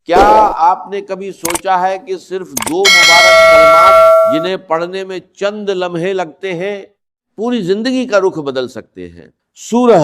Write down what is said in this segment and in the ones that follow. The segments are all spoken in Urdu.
کیا آپ نے کبھی سوچا ہے کہ صرف دو مبارک کلمات جنہیں پڑھنے میں چند لمحے لگتے ہیں پوری زندگی کا رخ بدل سکتے ہیں؟ سورہ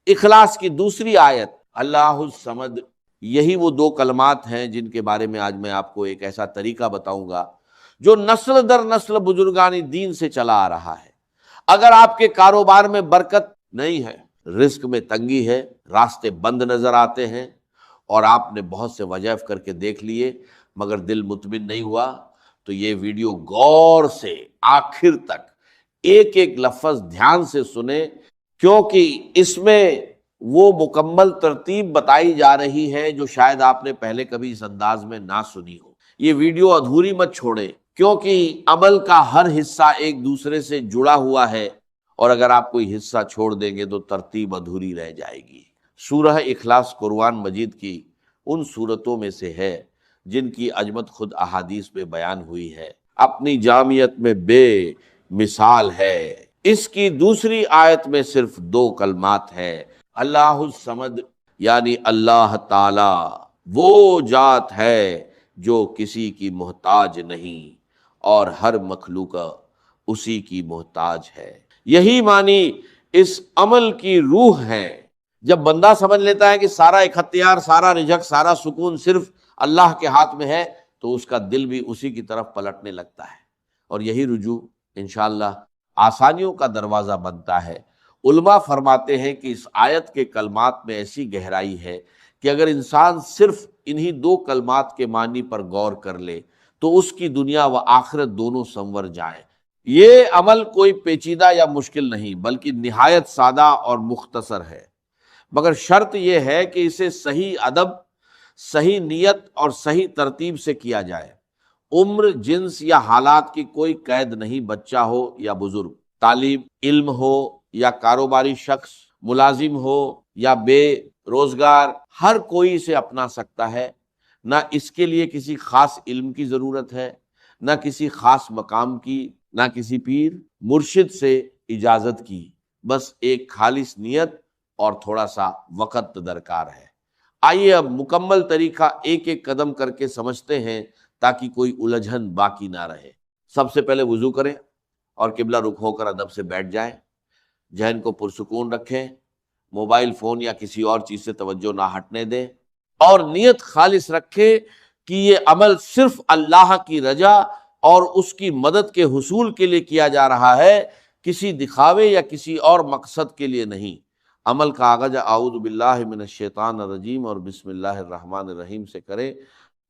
اخلاص کی دوسری آیت اللہ الصمد، یہی وہ دو کلمات ہیں جن کے بارے میں آج میں آپ کو ایک ایسا طریقہ بتاؤں گا جو نسل در نسل بزرگان دین سے چلا آ رہا ہے۔ اگر آپ کے کاروبار میں برکت نہیں ہے، رزق میں تنگی ہے، راستے بند نظر آتے ہیں اور آپ نے بہت سے وظائف کر کے دیکھ لیے مگر دل مطمئن نہیں ہوا، تو یہ ویڈیو غور سے آخر تک ایک ایک لفظ دھیان سے سنیں، کیونکہ اس میں وہ مکمل ترتیب بتائی جا رہی ہے جو شاید آپ نے پہلے کبھی اس انداز میں نہ سنی ہو۔ یہ ویڈیو ادھوری مت چھوڑیں، کیونکہ عمل کا ہر حصہ ایک دوسرے سے جڑا ہوا ہے، اور اگر آپ کوئی حصہ چھوڑ دیں گے تو ترتیب ادھوری رہ جائے گی۔ سورہ اخلاص قرآن مجید کی ان سورتوں میں سے ہے جن کی عظمت خود احادیث میں بیان ہوئی ہے، اپنی جامعیت میں بے مثال ہے۔ اس کی دوسری آیت میں صرف دو کلمات ہے، اللہ الصمد، یعنی اللہ تعالی وہ ذات ہے جو کسی کی محتاج نہیں اور ہر مخلوق اسی کی محتاج ہے۔ یہی معنی اس عمل کی روح ہے۔ جب بندہ سمجھ لیتا ہے کہ سارا اختیار، سارا رزق، سارا سکون صرف اللہ کے ہاتھ میں ہے، تو اس کا دل بھی اسی کی طرف پلٹنے لگتا ہے، اور یہی رجوع انشاءاللہ آسانیوں کا دروازہ بنتا ہے۔ علماء فرماتے ہیں کہ اس آیت کے کلمات میں ایسی گہرائی ہے کہ اگر انسان صرف انہی دو کلمات کے معنی پر غور کر لے تو اس کی دنیا و آخرت دونوں سنور جائیں۔ یہ عمل کوئی پیچیدہ یا مشکل نہیں بلکہ نہایت سادہ اور مختصر ہے، مگر شرط یہ ہے کہ اسے صحیح ادب، صحیح نیت اور صحیح ترتیب سے کیا جائے۔ عمر، جنس یا حالات کی کوئی قید نہیں، بچہ ہو یا بزرگ، طالب علم ہو یا کاروباری شخص، ملازم ہو یا بے روزگار، ہر کوئی اسے اپنا سکتا ہے۔ نہ اس کے لیے کسی خاص علم کی ضرورت ہے، نہ کسی خاص مقام کی، نہ کسی پیر مرشد سے اجازت کی، بس ایک خالص نیت اور تھوڑا سا وقت درکار ہے۔ آئیے اب مکمل طریقہ ایک ایک قدم کر کے سمجھتے ہیں تاکہ کوئی الجھن باقی نہ رہے۔ سب سے پہلے وضو کریں اور قبلہ رخ ہو کر ادب سے بیٹھ جائیں، ذہن کو پرسکون رکھیں، موبائل فون یا کسی اور چیز سے توجہ نہ ہٹنے دیں، اور نیت خالص رکھیں کہ یہ عمل صرف اللہ کی رضا اور اس کی مدد کے حصول کے لیے کیا جا رہا ہے، کسی دکھاوے یا کسی اور مقصد کے لیے نہیں۔ عمل کا آغاز اعوذ باللہ من الشیطان الرجیم اور بسم اللہ الرحمن الرحیم سے کریں،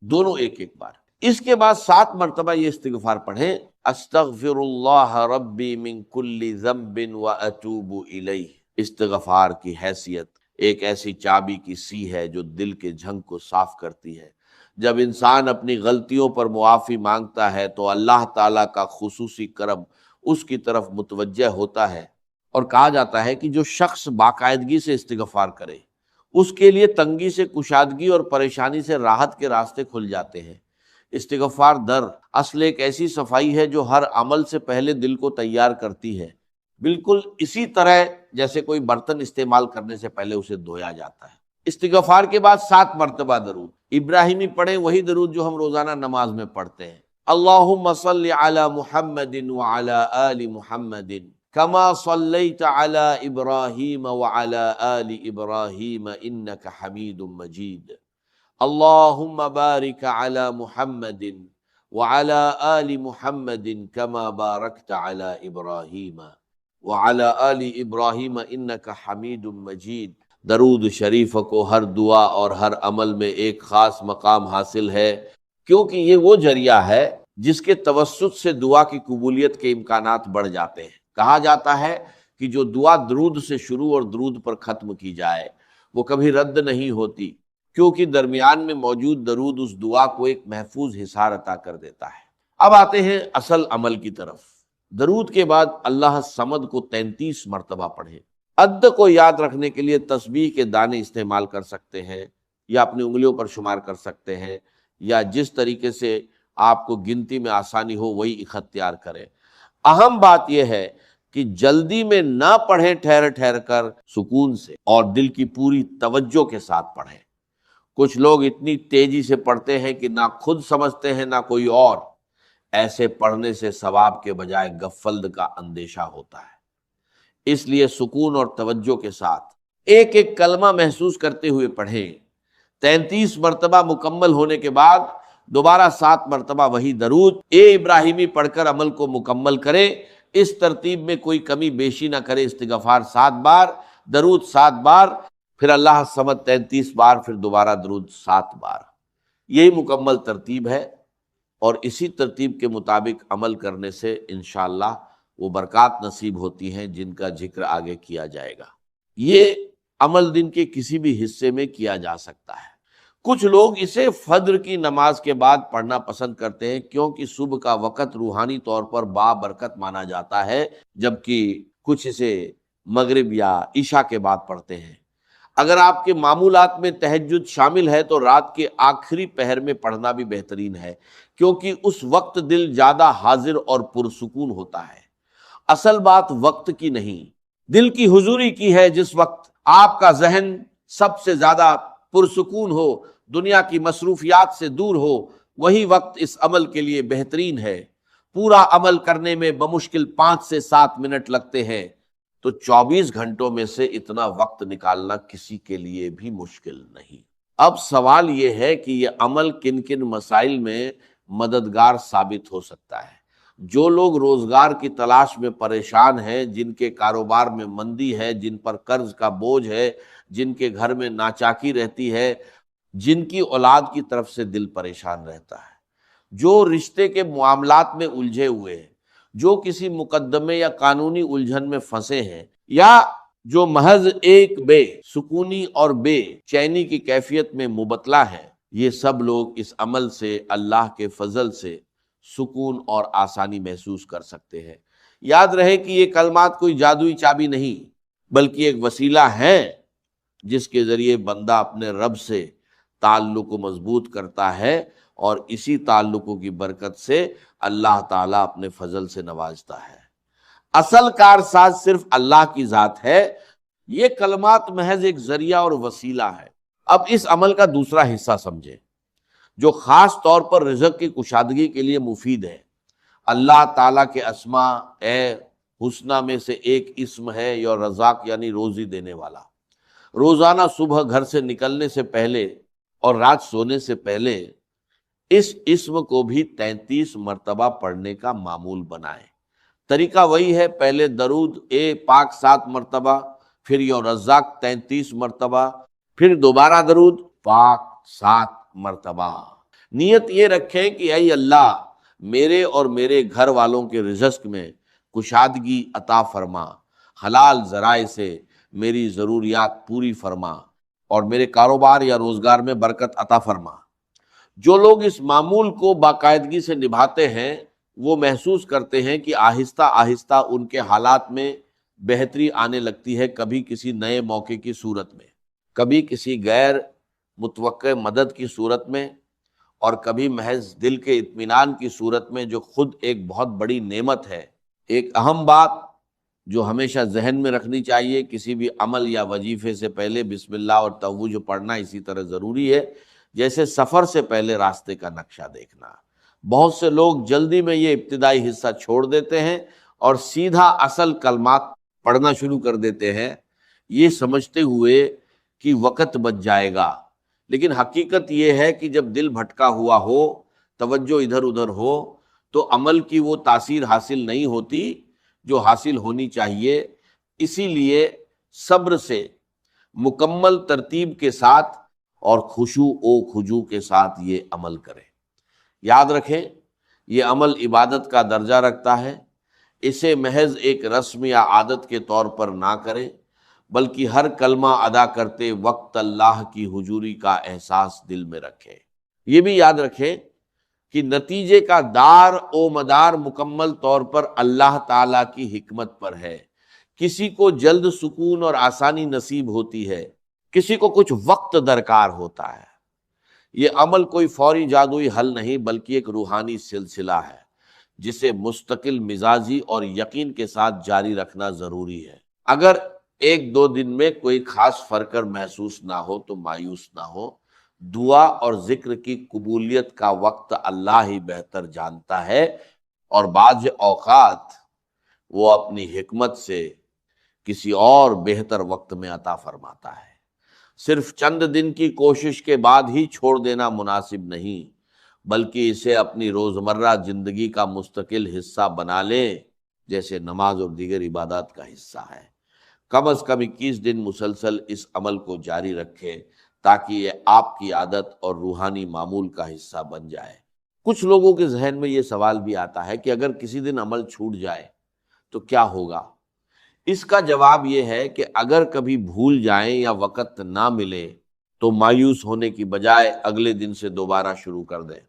دونوں ایک ایک بار۔ اس کے بعد 7 مرتبہ یہ استغفار پڑھیں، استغفر اللہ ربی من کل ذنب واتوب الیہ۔ استغفار کی حیثیت ایک ایسی چابی کی سی ہے جو دل کے جھنگ کو صاف کرتی ہے۔ جب انسان اپنی غلطیوں پر معافی مانگتا ہے تو اللہ تعالیٰ کا خصوصی کرم اس کی طرف متوجہ ہوتا ہے، اور کہا جاتا ہے کہ جو شخص باقاعدگی سے استغفار کرے اس کے لیے تنگی سے کشادگی اور پریشانی سے راحت کے راستے کھل جاتے ہیں۔ استغفار در اصل ایک ایسی صفائی ہے جو ہر عمل سے پہلے دل کو تیار کرتی ہے، بالکل اسی طرح جیسے کوئی برتن استعمال کرنے سے پہلے اسے دھویا جاتا ہے۔ استغفار کے بعد 7 مرتبہ درود ابراہیمی پڑھیں، وہی درود جو ہم روزانہ نماز میں پڑھتے ہیں۔ اللہم صل علی محمد وعلی آل محمد کما صلیت علی ابراہیم وعلی آل ابراہیم انک حمید مجید۔ اللہم بارک علی محمد وعلی آل محمد کما بارکت علی ابراہیم وعلی آل ابراہیم انک حمید مجید۔ درود شریف کو ہر دعا اور ہر عمل میں ایک خاص مقام حاصل ہے، کیونکہ یہ وہ ذریعہ ہے جس کے توسط سے دعا کی قبولیت کے امکانات بڑھ جاتے ہیں۔ کہا جاتا ہے کہ جو دعا درود سے شروع اور درود پر ختم کی جائے وہ کبھی رد نہیں ہوتی، کیونکہ درمیان میں موجود درود اس دعا کو ایک محفوظ حصار عطا کر دیتا ہے۔ اب آتے ہیں اصل عمل کی طرف۔ درود کے بعد اللہ صمد کو 33 مرتبہ پڑھیں۔ عد کو یاد رکھنے کے لیے تسبیح کے دانے استعمال کر سکتے ہیں، یا اپنی انگلیوں پر شمار کر سکتے ہیں، یا جس طریقے سے آپ کو گنتی میں آسانی ہو وہی اختیار کریں۔ اہم بات یہ ہے کہ جلدی میں نہ پڑھیں، ٹھہر ٹھہر کر سکون سے اور دل کی پوری توجہ کے ساتھ پڑھیں۔ کچھ لوگ اتنی تیزی سے پڑھتے ہیں کہ نہ خود سمجھتے ہیں نہ کوئی اور. ایسے پڑھنے سے ثواب کے بجائے غفلت کا اندیشہ ہوتا ہے. اس لیے سکون اور توجہ کے ساتھ ایک ایک کلمہ محسوس کرتے ہوئے پڑھیں. 33 مرتبہ مکمل ہونے کے بعد دوبارہ 7 مرتبہ وہی درود ابراہیمی پڑھ کر عمل کو مکمل کرے. اس ترتیب میں کوئی کمی بیشی نہ کرے. استغفار 7 بار، درود 7 بار، پھر اللہ الصمد 33 بار، پھر دوبارہ درود 7 بار. یہی مکمل ترتیب ہے، اور اسی ترتیب کے مطابق عمل کرنے سے انشاءاللہ وہ برکات نصیب ہوتی ہیں جن کا ذکر آگے کیا جائے گا. یہ عمل دن کے کسی بھی حصے میں کیا جا سکتا ہے. کچھ لوگ اسے فجر کی نماز کے بعد پڑھنا پسند کرتے ہیں کیونکہ صبح کا وقت روحانی طور پر بابرکت مانا جاتا ہے، جبکہ کچھ اسے مغرب یا عشاء کے بعد پڑھتے ہیں. اگر آپ کے معمولات میں تہجد شامل ہے تو رات کے آخری پہر میں پڑھنا بھی بہترین ہے، کیونکہ اس وقت دل زیادہ حاضر اور پرسکون ہوتا ہے. اصل بات وقت کی نہیں، دل کی حضوری کی ہے. جس وقت آپ کا ذہن سب سے زیادہ پرسکون ہو، دنیا کی مصروفیات سے دور ہو، وہی وقت اس عمل کے لیے بہترین ہے. پورا عمل کرنے میں بمشکل 5 سے 7 منٹ لگتے ہیں، تو 24 گھنٹوں میں سے اتنا وقت نکالنا کسی کے لیے بھی مشکل نہیں. اب سوال یہ ہے کہ یہ عمل کن کن مسائل میں مددگار ثابت ہو سکتا ہے. جو لوگ روزگار کی تلاش میں پریشان ہیں، جن کے کاروبار میں مندی ہے، جن پر قرض کا بوجھ ہے، جن کے گھر میں ناچاکی رہتی ہے، جن کی اولاد کی طرف سے دل پریشان رہتا ہے، جو رشتے کے معاملات میں الجھے ہوئے ہیں، جو کسی مقدمے یا قانونی الجھن میں پھنسے ہیں، یا جو محض ایک بے سکونی اور بے چینی کی کیفیت میں مبتلا ہے، یہ سب لوگ اس عمل سے اللہ کے فضل سے سکون اور آسانی محسوس کر سکتے ہیں. یاد رہے کہ یہ کلمات کوئی جادوئی چابی نہیں، بلکہ ایک وسیلہ ہے جس کے ذریعے بندہ اپنے رب سے تعلق کو مضبوط کرتا ہے، اور اسی تعلقوں کی برکت سے اللہ تعالیٰ اپنے فضل سے نوازتا ہے. اصل کارساز صرف اللہ کی ذات ہے. یہ کلمات محض ایک ذریعہ اور وسیلہ ہے. اب اس عمل کا دوسرا حصہ سمجھیں جو خاص طور پر رزق کی کشادگی کے لیے مفید ہے. اللہ تعالیٰ کے اسماء حسنہ میں سے ایک اسم ہے یا رزاق، یعنی روزی دینے والا. روزانہ صبح گھر سے نکلنے سے پہلے اور رات سونے سے پہلے اس اسم کو بھی 33 مرتبہ پڑھنے کا معمول بنائیں. طریقہ وہی ہے، پہلے درود پاک 7 مرتبہ، پھر یا رزاق 33 مرتبہ، پھر دوبارہ درود پاک 7 مرتبہ. نیت یہ رکھیں کہ اے اللہ، میرے اور میرے گھر والوں کے رزق میں کشادگی عطا فرما، حلال ذرائع سے میری ضروریات پوری فرما، اور میرے کاروبار یا روزگار میں برکت عطا فرما. جو لوگ اس معمول کو باقاعدگی سے نبھاتے ہیں وہ محسوس کرتے ہیں کہ آہستہ آہستہ ان کے حالات میں بہتری آنے لگتی ہے، کبھی کسی نئے موقع کی صورت میں، کبھی کسی غیر متوقع مدد کی صورت میں، اور کبھی محض دل کے اطمینان کی صورت میں، جو خود ایک بہت بڑی نعمت ہے. ایک اہم بات جو ہمیشہ ذہن میں رکھنی چاہیے، کسی بھی عمل یا وظیفے سے پہلے بسم اللہ اور توج پڑھنا اسی طرح ضروری ہے جیسے سفر سے پہلے راستے کا نقشہ دیکھنا. بہت سے لوگ جلدی میں یہ ابتدائی حصہ چھوڑ دیتے ہیں اور سیدھا اصل کلمات پڑھنا شروع کر دیتے ہیں، یہ سمجھتے ہوئے کہ وقت بچ جائے گا. لیکن حقیقت یہ ہے کہ جب دل بھٹکا ہوا ہو، توجہ ادھر ادھر ہو، تو عمل کی وہ تاثیر حاصل نہیں ہوتی جو حاصل ہونی چاہیے. اسی لیے صبر سے، مکمل ترتیب کے ساتھ اور خشوع و خضوع کے ساتھ یہ عمل کریں. یاد رکھیں یہ عمل عبادت کا درجہ رکھتا ہے. اسے محض ایک رسم یا عادت کے طور پر نہ کریں، بلکہ ہر کلمہ ادا کرتے وقت اللہ کی حضوری کا احساس دل میں رکھیں. یہ بھی یاد رکھیں کہ نتیجے کا دار و مدار مکمل طور پر اللہ تعالیٰ کی حکمت پر ہے. کسی کو جلد سکون اور آسانی نصیب ہوتی ہے، کسی کو کچھ وقت درکار ہوتا ہے. یہ عمل کوئی فوری جادوئی حل نہیں، بلکہ ایک روحانی سلسلہ ہے جسے مستقل مزاجی اور یقین کے ساتھ جاری رکھنا ضروری ہے. اگر 1-2 دن میں کوئی خاص فرق محسوس نہ ہو تو مایوس نہ ہو، دعا اور ذکر کی قبولیت کا وقت اللہ ہی بہتر جانتا ہے، اور بعض اوقات وہ اپنی حکمت سے کسی اور بہتر وقت میں عطا فرماتا ہے۔ صرف چند دن کی کوشش کے بعد ہی چھوڑ دینا مناسب نہیں، بلکہ اسے اپنی روزمرہ زندگی کا مستقل حصہ بنا لیں، جیسے نماز اور دیگر عبادات کا حصہ ہے۔ کم از کم 21 دن مسلسل اس عمل کو جاری رکھیں تاکہ یہ آپ کی عادت اور روحانی معمول کا حصہ بن جائے۔ کچھ لوگوں کے ذہن میں یہ سوال بھی آتا ہے کہ اگر کسی دن عمل چھوٹ جائے تو کیا ہوگا؟ اس کا جواب یہ ہے کہ اگر کبھی بھول جائیں یا وقت نہ ملے تو مایوس ہونے کی بجائے اگلے دن سے دوبارہ شروع کر دیں۔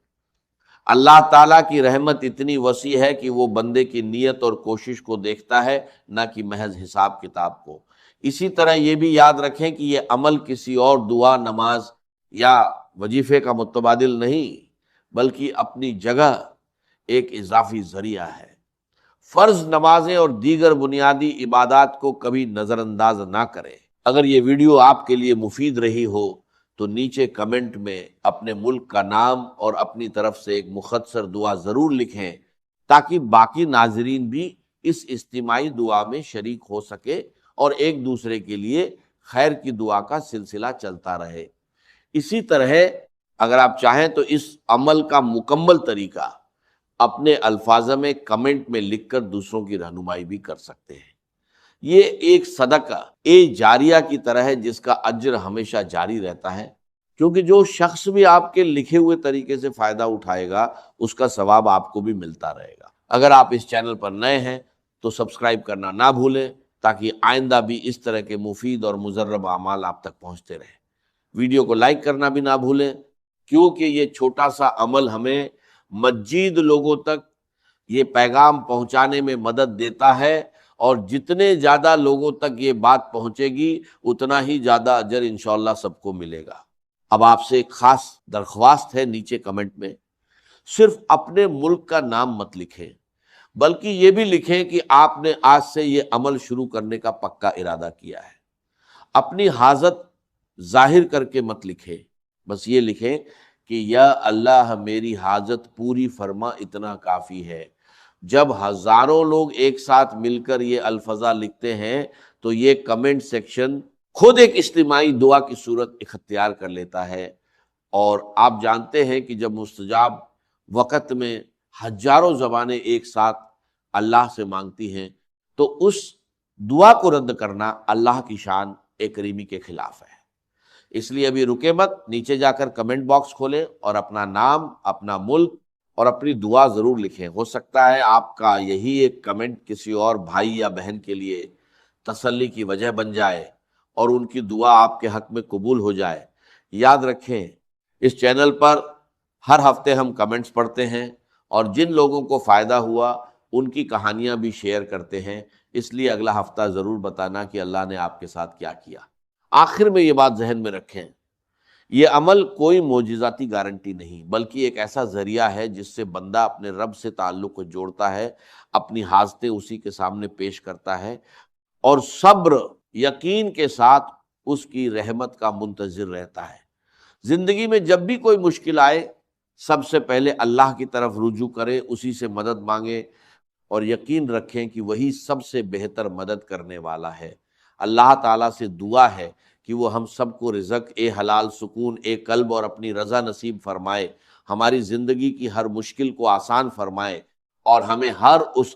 اللہ تعالیٰ کی رحمت اتنی وسیع ہے کہ وہ بندے کی نیت اور کوشش کو دیکھتا ہے، نہ کہ محض حساب کتاب کو۔ اسی طرح یہ بھی یاد رکھیں کہ یہ عمل کسی اور دعا، نماز یا وظیفے کا متبادل نہیں، بلکہ اپنی جگہ ایک اضافی ذریعہ ہے۔ فرض نمازیں اور دیگر بنیادی عبادات کو کبھی نظر انداز نہ کریں۔ اگر یہ ویڈیو آپ کے لیے مفید رہی ہو تو نیچے کمنٹ میں اپنے ملک کا نام اور اپنی طرف سے ایک مختصر دعا ضرور لکھیں، تاکہ باقی ناظرین بھی اس اجتماعی دعا میں شریک ہو سکے اور ایک دوسرے کے لیے خیر کی دعا کا سلسلہ چلتا رہے۔ اسی طرح اگر آپ چاہیں تو اس عمل کا مکمل طریقہ اپنے الفاظ میں کمنٹ میں لکھ کر دوسروں کی رہنمائی بھی کر سکتے ہیں۔ یہ ایک صدقہ جاریہ کی طرح ہے جس کا اجر ہمیشہ جاری رہتا ہے، کیونکہ جو شخص بھی آپ کے لکھے ہوئے طریقے سے فائدہ اٹھائے گا اس کا ثواب آپ کو بھی ملتا رہے گا۔ اگر آپ اس چینل پر نئے ہیں تو سبسکرائب کرنا نہ بھولیں تاکہ آئندہ بھی اس طرح کے مفید اور مجرب اعمال آپ تک پہنچتے رہیں۔ ویڈیو کو لائک کرنا بھی نہ بھولیں، کیونکہ یہ چھوٹا سا عمل ہمیں مزید لوگوں تک یہ پیغام پہنچانے میں مدد دیتا ہے، اور جتنے زیادہ لوگوں تک یہ بات پہنچے گی اتنا ہی زیادہ اجر انشاءاللہ سب کو ملے گا۔ اب آپ سے ایک خاص درخواست ہے، نیچے کمنٹ میں صرف اپنے ملک کا نام مت لکھیں، بلکہ یہ بھی لکھیں کہ آپ نے آج سے یہ عمل شروع کرنے کا پکا ارادہ کیا ہے۔ اپنی حاجت ظاہر کر کے مت لکھیں، بس یہ لکھیں کہ یا اللہ میری حاجت پوری فرما، اتنا کافی ہے۔ جب ہزاروں لوگ ایک ساتھ مل کر یہ الفاظ لکھتے ہیں تو یہ کمنٹ سیکشن خود ایک اجتماعی دعا کی صورت اختیار کر لیتا ہے، اور آپ جانتے ہیں کہ جب مستجاب وقت میں ہزاروں زبانیں ایک ساتھ اللہ سے مانگتی ہیں تو اس دعا کو رد کرنا اللہ کی شان کریمی کے خلاف ہے۔ اس لیے ابھی رکے مت، نیچے جا کر کمنٹ باکس کھولیں اور اپنا نام، اپنا ملک اور اپنی دعا ضرور لکھیں۔ ہو سکتا ہے آپ کا یہی ایک کمنٹ کسی اور بھائی یا بہن کے لیے تسلی کی وجہ بن جائے اور ان کی دعا آپ کے حق میں قبول ہو جائے۔ یاد رکھیں، اس چینل پر ہر ہفتے ہم کمنٹس پڑھتے ہیں، اور جن لوگوں کو فائدہ ہوا ان کی کہانیاں بھی شیئر کرتے ہیں، اس لیے اگلا ہفتہ ضرور بتانا کہ اللہ نے آپ کے ساتھ کیا کیا۔ آخر میں یہ بات ذہن میں رکھیں، یہ عمل کوئی معجزاتی گارنٹی نہیں، بلکہ ایک ایسا ذریعہ ہے جس سے بندہ اپنے رب سے تعلق کو جوڑتا ہے، اپنی حاجتیں اسی کے سامنے پیش کرتا ہے، اور صبر، یقین کے ساتھ اس کی رحمت کا منتظر رہتا ہے۔ زندگی میں جب بھی کوئی مشکل آئے، سب سے پہلے اللہ کی طرف رجوع کریں، اسی سے مدد مانگیں، اور یقین رکھیں کہ وہی سب سے بہتر مدد کرنے والا ہے۔ اللہ تعالیٰ سے دعا ہے کہ وہ ہم سب کو رزق، حلال، سکون، قلب اور اپنی رضا نصیب فرمائے، ہماری زندگی کی ہر مشکل کو آسان فرمائے، اور ہمیں ہر اس